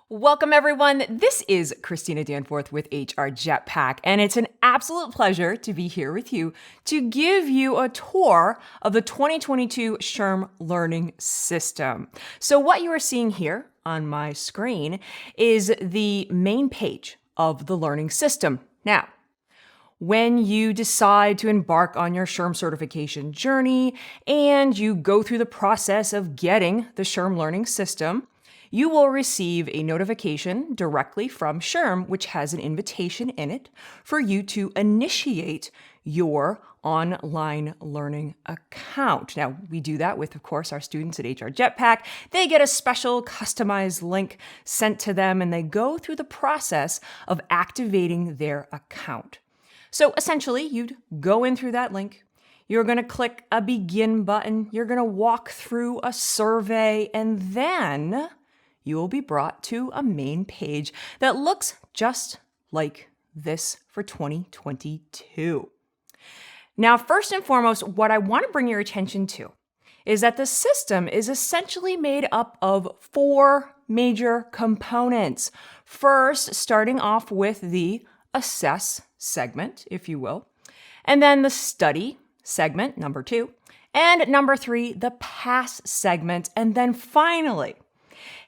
Welcome everyone. This is Christina Danforth with HR Jetpack, and it's an absolute pleasure to be here with you to give you a tour of the 2022 SHRM Learning System. So what you are seeing here on my screen is the main page of the learning system. Now, when you decide to embark on your SHRM certification journey and you go through the process of getting the SHRM Learning System, you will receive a notification directly from SHRM, which has an invitation in it for you to initiate your online learning account. Now, we do that with, of course, our students at HR Jetpack. They get a special customized link sent to them, and they go through the process of activating their account. So essentially, you'd go in through that link. You're going to click a begin button. You're going to walk through a survey, and then you will be brought to a main page that looks just like this for 2022. Now, first and foremost, what I want to bring your attention to is that the system is essentially made up of 4 major components. First, starting off with the assess segment, if you will, and then the study segment, number 2, and number 3, the pass segment, and then finally,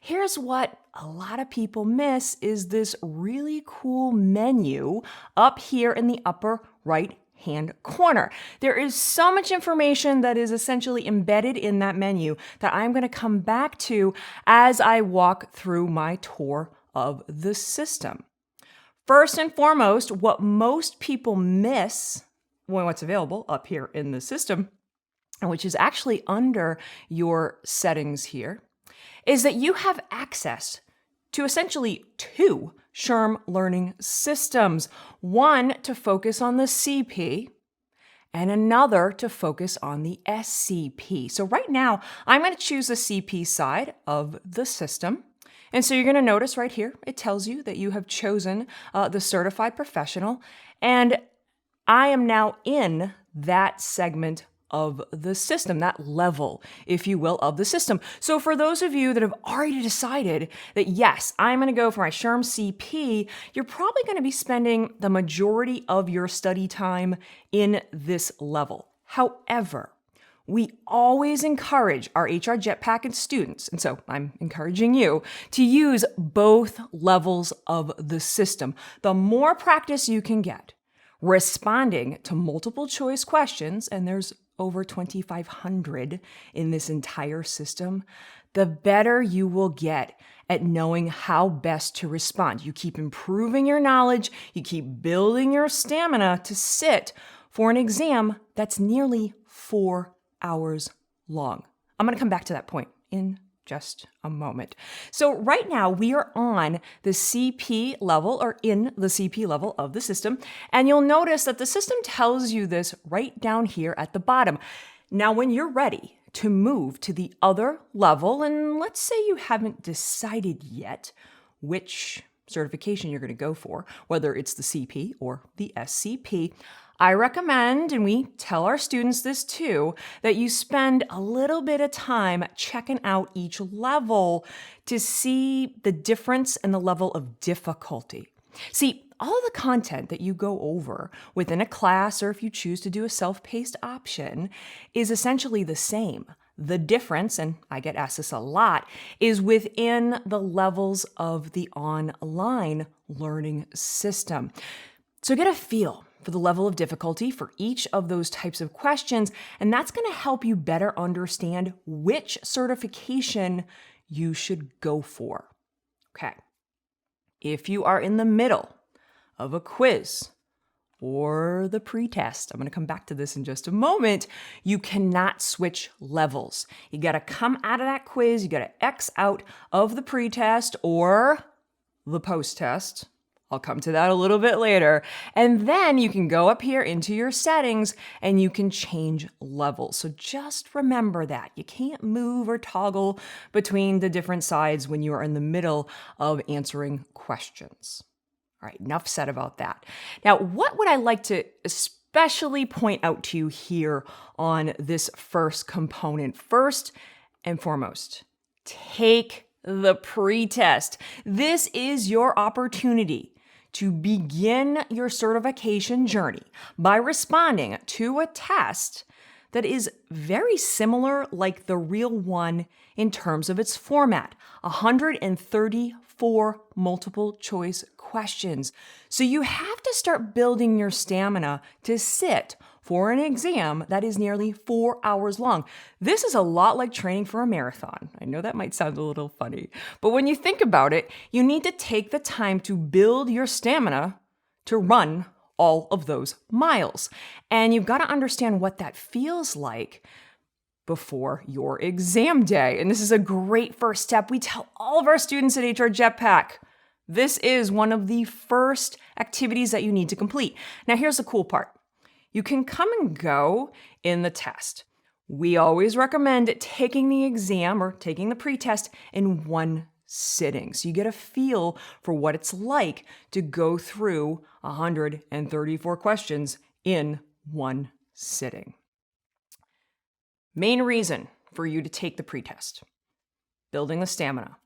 here's what a lot of people miss is this really cool menu up here in the upper right-hand corner. There is so much information that is essentially embedded in that menu that I'm going to come back to as I walk through my tour of the system. First and foremost, what most people miss when what's available up here in the system, which is actually under your settings here, is that you have access to essentially 2 SHRM learning systems, one to focus on the CP and another to focus on the SCP. So right now, I'm going to choose the CP side of the system. And so you're going to notice right here, it tells you that you have chosen the certified professional, and I am now in that segment of the system, that level, if you will, of the system. So for those of you that have already decided that, yes, I'm going to go for my SHRM-CP, you're probably going to be spending the majority of your study time in this level. However, we always encourage our HR Jetpack and students, and so I'm encouraging you, to use both levels of the system. The more practice you can get responding to multiple choice questions, and there's over 2,500 in this entire system, the better you will get at knowing how best to respond. You keep improving your knowledge, you keep building your stamina to sit for an exam that's nearly 4 hours long. I'm going to come back to that point in just a moment. So right now we are on the CP level, or in the CP level of the system, and you'll notice that the system tells you this right down here at the bottom. Now, when you're ready to move to the other level, and let's say you haven't decided yet which certification you're going to go for, whether it's the CP or the SCP, I recommend, and we tell our students this too, that you spend a little bit of time checking out each level to see the difference in the level of difficulty. See, all of the content that you go over within a class, or if you choose to do a self-paced option, is essentially the same. The difference, and I get asked this a lot, is within the levels of the online learning system. So get a feel for the level of difficulty for each of those types of questions, and that's going to help you better understand which certification you should go for. Okay. If you are in the middle of a quiz or the pretest, I'm going to come back to this in just a moment, you cannot switch levels. You got to come out of that quiz, you got to X out of the pretest or the post-test. I'll come to that a little bit later. And then you can go up here into your settings and you can change levels. So just remember that. You can't move or toggle between the different sides when you are in the middle of answering questions. All right, enough said about that. Now, what would I like to especially point out to you here on this first component? First and foremost, take the pretest. This is your opportunity to begin your certification journey by responding to a test that is very similar like the real one in terms of its format. 134 multiple choice questions. So you have to start building your stamina to sit for an exam that is nearly 4 hours long. This is a lot like training for a marathon. I know that might sound a little funny, but when you think about it, you need to take the time to build your stamina to run all of those miles. And you've got to understand what that feels like before your exam day. And this is a great first step. We tell all of our students at HR Jetpack, this is one of the first activities that you need to complete. Now, here's the cool part. You can come and go in the test. We always recommend taking the exam or taking the pretest in one sitting. So you get a feel for what it's like to go through 134 questions in one sitting. Main reason for you to take the pretest, building the stamina.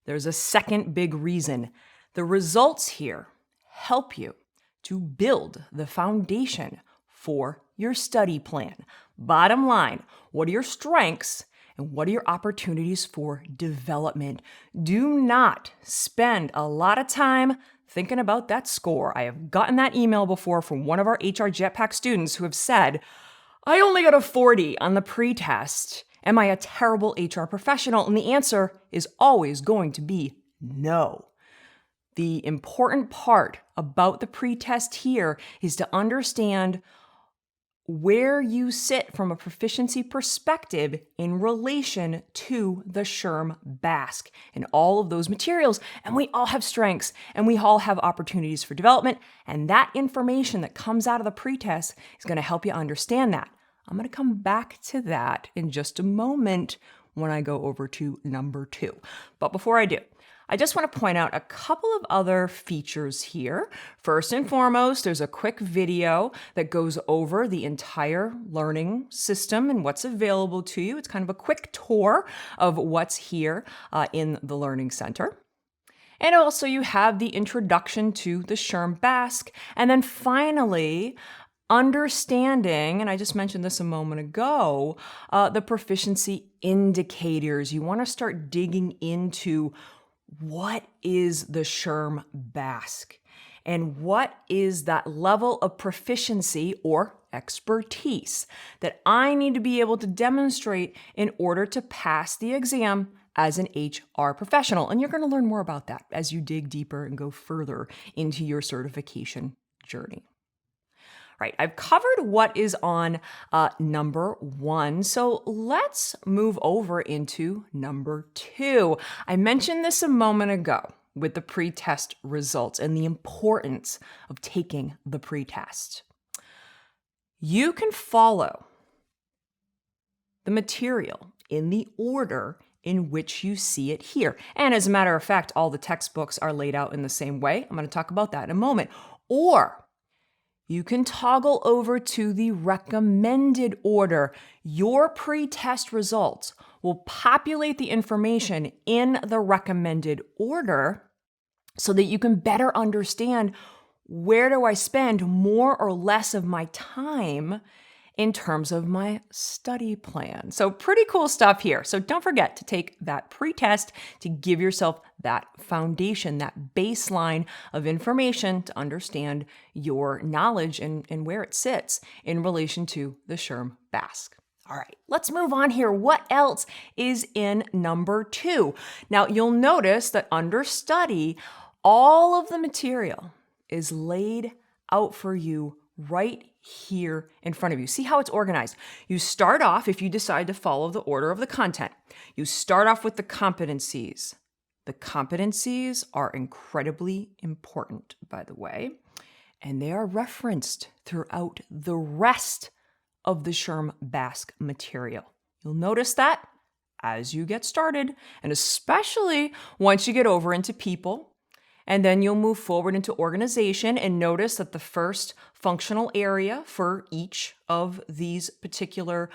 There's a second big reason. The results here help you to build the foundation for your study plan. Bottom line, what are your strengths and what are your opportunities for development? Do not spend a lot of time thinking about that score. I have gotten that email before from one of our HR Jetpack students who have said, I only got a 40 on the pretest. Am I a terrible HR professional? And the answer is always going to be no. The important part about the pretest here is to understand where you sit from a proficiency perspective in relation to the SHRM-BASC and all of those materials. And we all have strengths and we all have opportunities for development. And that information that comes out of the pretest is going to help you understand that. I'm going to come back to that in just a moment when I go over to number 2. But before I do, I just want to point out a couple of other features here. First and foremost, there's a quick video that goes over the entire learning system and what's available to you. It's kind of a quick tour of what's here in the Learning Center. And also you have the introduction to the SHRM-BASC. And then finally, understanding, and I just mentioned this a moment ago, the proficiency indicators. You want to start digging into what is the SHRM-BASC and what is that level of proficiency or expertise that I need to be able to demonstrate in order to pass the exam as an HR professional. And you're going to learn more about that as you dig deeper and go further into your certification journey. Right, I've covered what is on number 1, so let's move over into number 2. I mentioned this a moment ago with the pretest results and the importance of taking the pretest. You can follow the material in the order in which you see it here. And as a matter of fact, all the textbooks are laid out in the same way. I'm going to talk about that in a moment. Or you can toggle over to the recommended order. Your pretest results will populate the information in the recommended order so that you can better understand where do I spend more or less of my time in terms of my study plan. So pretty cool stuff here. So don't forget to take that pretest to give yourself that foundation, that baseline of information to understand your knowledge and where it sits in relation to the SHRM-BASC. All right, let's move on here. What else is in number 2? Now, you'll notice that under study, all of the material is laid out for you right here in front of you. See how it's organized. You start off, if you decide to follow the order of the content, you start off with the competencies. The competencies are incredibly important, by the way, and they are referenced throughout the rest of the SHRM-BASC material. You'll notice that as you get started, and especially once you get over into people, and then you'll move forward into organization and notice that the first functional area for each of these particular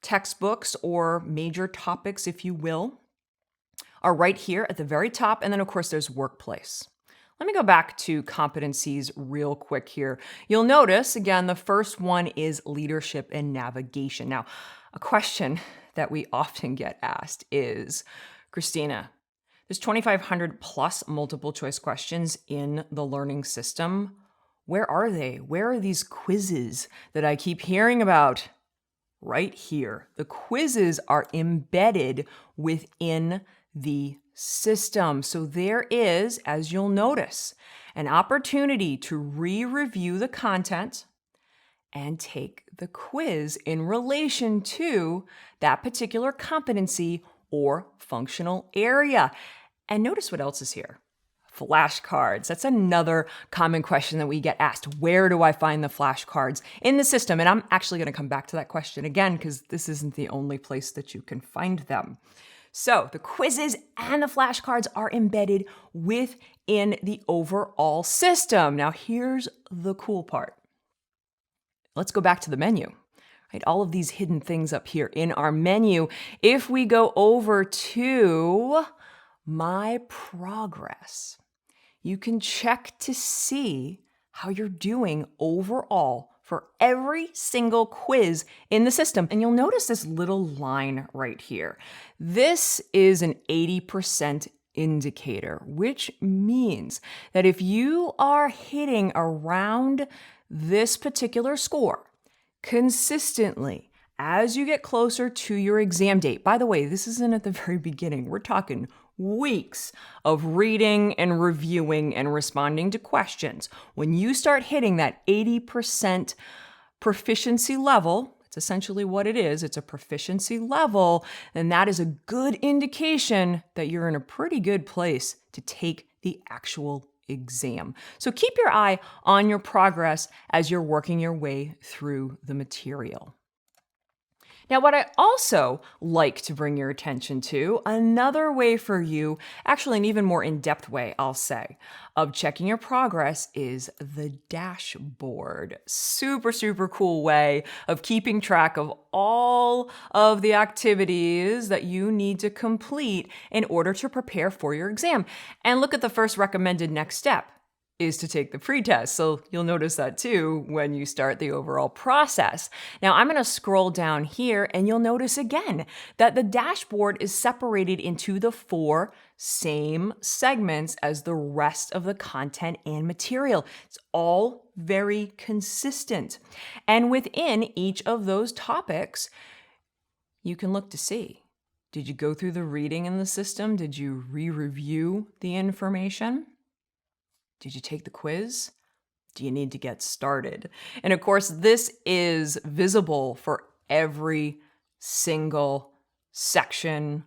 textbooks or major topics, if you will, are right here at the very top. And then, of course, there's workplace. Let me go back to competencies real quick here. You'll notice, again, the first one is leadership and navigation. Now, a question that we often get asked is, Christina, there's 2,500 plus multiple choice questions in the learning system. Where are they? Where are these quizzes that I keep hearing about? Right here. The quizzes are embedded within the system. So there is, as you'll notice, an opportunity to re-review the content and take the quiz in relation to that particular competency or functional area. And notice what else is here. Flashcards. That's another common question that we get asked. Where do I find the flashcards in the system? And I'm actually going to come back to that question again because this isn't the only place that you can find them. So the quizzes and the flashcards are embedded within the overall system. Now here's the cool part. Let's go back to the menu. Right, all of these hidden things up here in our menu. If we go over to My Progress, you can check to see how you're doing overall for every single quiz in the system. And you'll notice this little line right here. This is an 80% indicator, which means that if you are hitting around this particular score consistently as you get closer to your exam date, by the way, this isn't at the very beginning. We're talking weeks of reading and reviewing and responding to questions. When you start hitting that 80% proficiency level, it's essentially what it is. It's a proficiency level, and that is a good indication that you're in a pretty good place to take the actual exam. So keep your eye on your progress as you're working your way through the material. Now, what I also like to bring your attention to, another way for you, actually an even more in-depth way, I'll say, of checking your progress is the dashboard. Super, super cool way of keeping track of all of the activities that you need to complete in order to prepare for your exam. And look at the first recommended next step is to take the pretest. So you'll notice that too when you start the overall process. Now I'm going to scroll down here and you'll notice again that the dashboard is separated into the 4 same segments as the rest of the content and material. It's all very consistent. And within each of those topics, you can look to see, did you go through the reading in the system? Did you re-review the information? Did you take the quiz? Do you need to get started? And of course, this is visible for every single section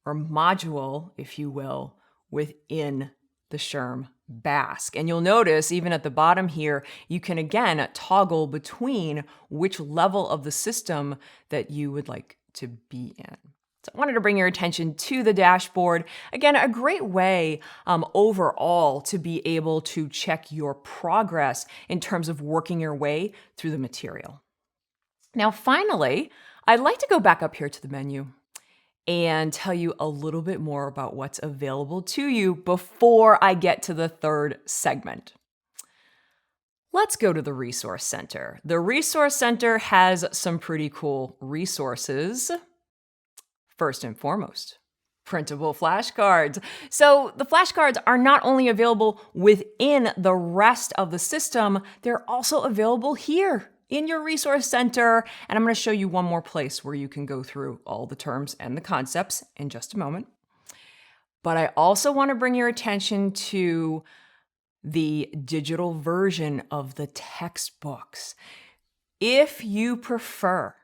or module, if you will, within the SHRM BASC. And you'll notice even at the bottom here, you can again toggle between which level of the system that you would like to be in. So I wanted to bring your attention to the dashboard. Again, a great way overall to be able to check your progress in terms of working your way through the material. Now, finally, I'd like to go back up here to the menu and tell you a little bit more about what's available to you before I get to the third segment. Let's go to the Resource Center. The Resource Center has some pretty cool resources. First and foremost, printable flashcards. So the flashcards are not only available within the rest of the system, they're also available here in your Resource Center. And I'm going to show you one more place where you can go through all the terms and the concepts in just a moment. But I also want to bring your attention to the digital version of the textbooks. If you prefer,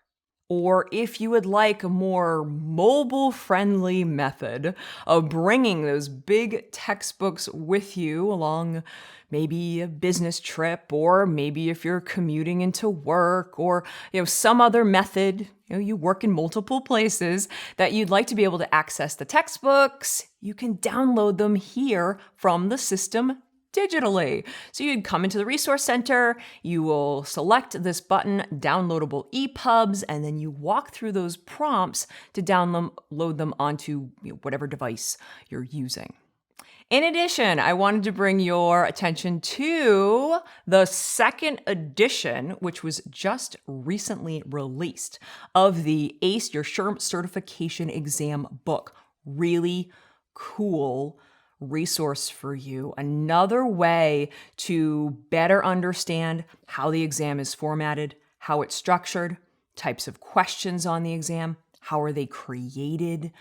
or if you would like a more mobile-friendly method of bringing those big textbooks with you along maybe a business trip, or maybe if you're commuting into work, or some other method, you work in multiple places that you'd like to be able to access the textbooks, you can download them here from the system digitally. So you'd come into the Resource Center, you will select this button, Downloadable EPUBs, and then you walk through those prompts to download them onto whatever device you're using. In addition, I wanted to bring your attention to the second edition, which was just recently released, of the ACE, your SHRM Certification Exam book. Really cool resource for you. Another way to better understand how the exam is formatted, how it's structured, types of questions on the exam, how are they created,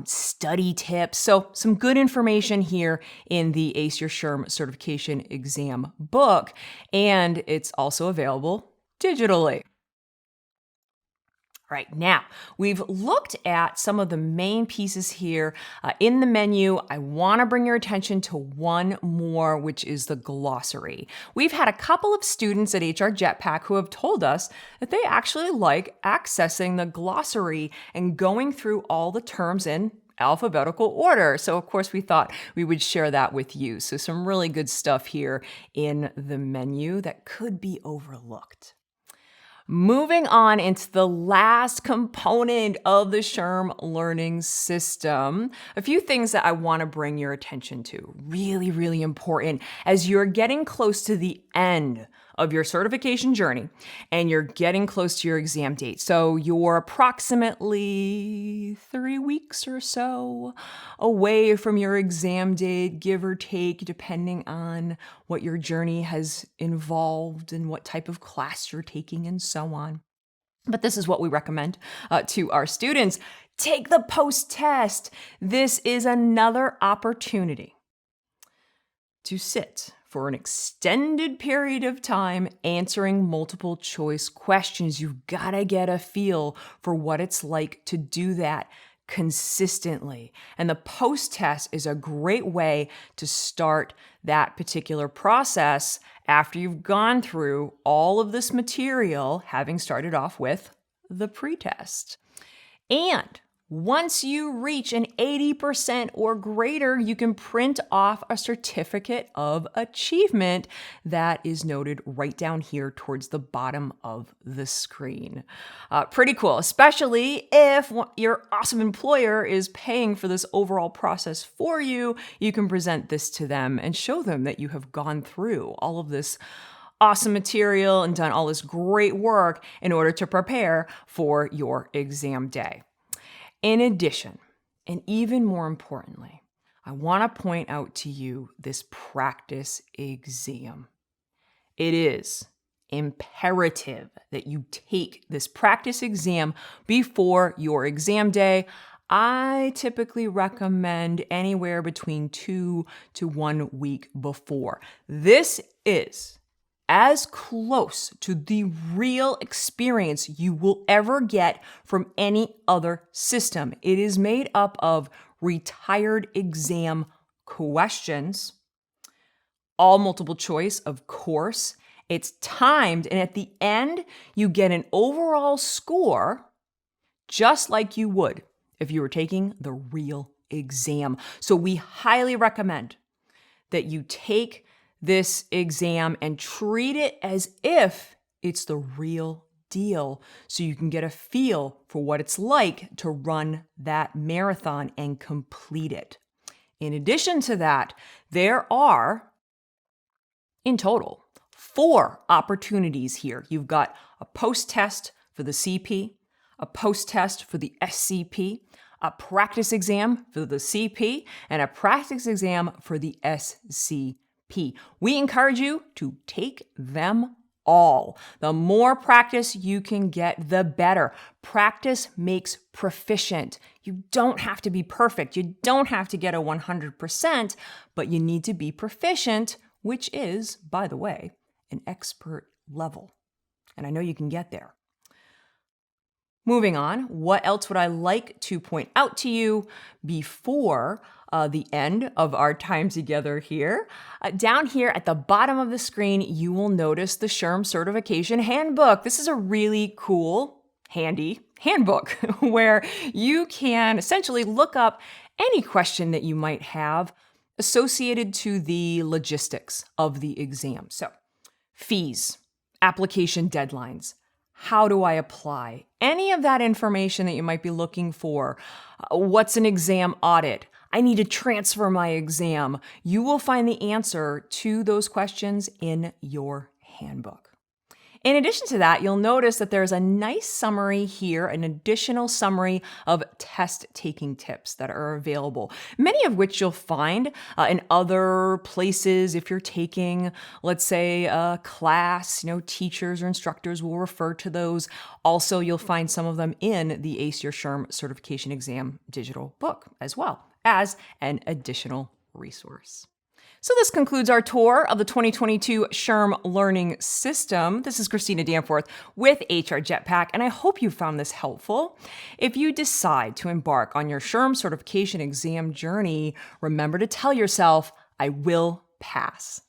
study tips. So some good information here in the ACE Your SHRM Certification Exam book, and it's also available digitally. Right now, we've looked at some of the main pieces here in the menu. I want to bring your attention to one more, which is the glossary. We've had a couple of students at HR Jetpack who have told us that they actually like accessing the glossary and going through all the terms in alphabetical order. So of course we thought we would share that with you. So some really good stuff here in the menu that could be overlooked. Moving on into the last component of the SHRM Learning System, a few things that I want to bring your attention to. Really, really important as you're getting close to the end of your certification journey and you're getting close to your exam date. So you're approximately 3 weeks or so away from your exam date, give or take, depending on what your journey has involved and what type of class you're taking and so on. But this is what we recommend to our students. Take the post-test. This is another opportunity to sit for an extended period of time answering multiple choice questions. You've got to get a feel for what it's like to do that consistently. And the post-test is a great way to start that particular process after you've gone through all of this material, having started off with the pre-test. And once you reach an 80% or greater, you can print off a certificate of achievement that is noted right down here towards the bottom of the screen. Pretty cool, especially if your awesome employer is paying for this overall process for you. You can present this to them and show them that you have gone through all of this awesome material and done all this great work in order to prepare for your exam day. In addition, and even more importantly, I want to point out to you this practice exam. It is imperative that you take this practice exam before your exam day. I typically recommend anywhere between 2 to 1 week before. This is as close to the real experience you will ever get from any other system. It is made up of retired exam questions, all multiple choice, of course. It's timed, and at the end, you get an overall score just like you would if you were taking the real exam. So we highly recommend that you take this exam and treat it as if it's the real deal so you can get a feel for what it's like to run that marathon and complete it. In addition to that, there are, in total, 4 opportunities here. You've got a post-test for the CP, a post-test for the SCP, a practice exam for the CP, and a practice exam for the SCP. We encourage you to take them all. The more practice you can get, the better. Practice makes proficient. You don't have to be perfect. You don't have to get a 100%, but you need to be proficient, which is, by the way, an expert level. And I know you can get there. Moving on, what else would I like to point out to you before the end of our time together here? Down here at the bottom of the screen, you will notice the SHRM Certification Handbook. This is a really cool, handy handbook where you can essentially look up any question that you might have associated to the logistics of the exam. So, fees, application deadlines, how do I apply? Any of that information that you might be looking for. What's an exam audit? I need to transfer my exam. You will find the answer to those questions in your handbook. In addition to that, you'll notice that there's a nice summary here, an additional summary of test-taking tips that are available, many of which you'll find in other places. If you're taking, let's say, a class, teachers or instructors will refer to those. Also, you'll find some of them in the ACE Your SHRM Certification Exam digital book as well as an additional resource. So this concludes our tour of the 2022 SHRM Learning System. This is Christina Danforth with HR Jetpack, and I hope you found this helpful. If you decide to embark on your SHRM certification exam journey, remember to tell yourself, I will pass.